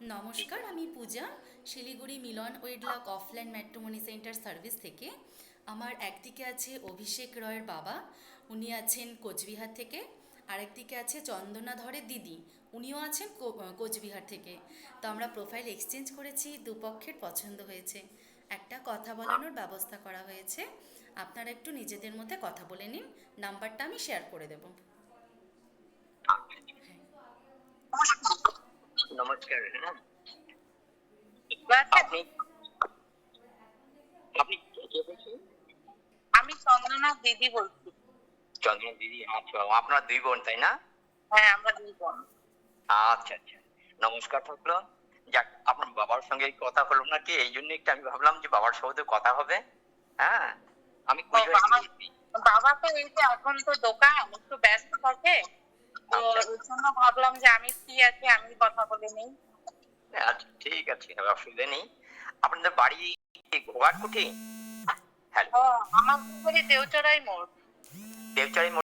নমস্কার, আমি পূজা, শিলিগুড়ি মিলন ওয়েডলক offline matrimony centre service থেকে। আমার একদিকে আছে অভিষেক রয়ের বাবা, উনি আছেন কোচবিহার থেকে। আরেকদিকে আছে চন্দনা ধরের দিদি, উনিও আছেন কোচবিহার থেকে। তো আমরা প্রোফাইল এক্সচেঞ্জ করেছি, দুপক্ষের পছন্দ হয়েছে, একটা কথা বলানোর ব্যবস্থা করা হয়েছে। আপনারা একটু নিজেদের মধ্যে কথা বলে নিন, নাম্বারটা আমি শেয়ার করে দেবো। নমস্কার। হ্যাঁ, আচ্ছা, আপনি আপনি কে বলছেন? আমি চন্দনার দিদি বলছি। চন্দ্রন দিদি, আচ্ছা আপনার দুই বোন তাই না? হ্যাঁ, আমরা দুই বোন। আচ্ছা আচ্ছা, নমস্কার থাকলো। যাক, আপনার বাবার সঙ্গে কথা হলো নাকি, এই জন্য একটু আমি ভাবলাম যে বাবার সঙ্গে কথা হবে। হ্যাঁ, আমি তো বাবা কুচবিহার থেকে। বাবা তো এই যে এখন তো দোকান একটু ব্যস্ত থাকে, তো আচ্ছা এই জন্য ভাবলাম যে আমি ফ্রি আছি, আমি কথা বলে নিই। আচ্ছা, ঠিক আছে, অসুবিধা নেই। আপনাদের বাড়ি ঘোঘাটকুটি? হ্যালো, ও, আমার বাড়ি দেওচড়াই মোড়। দেবচারি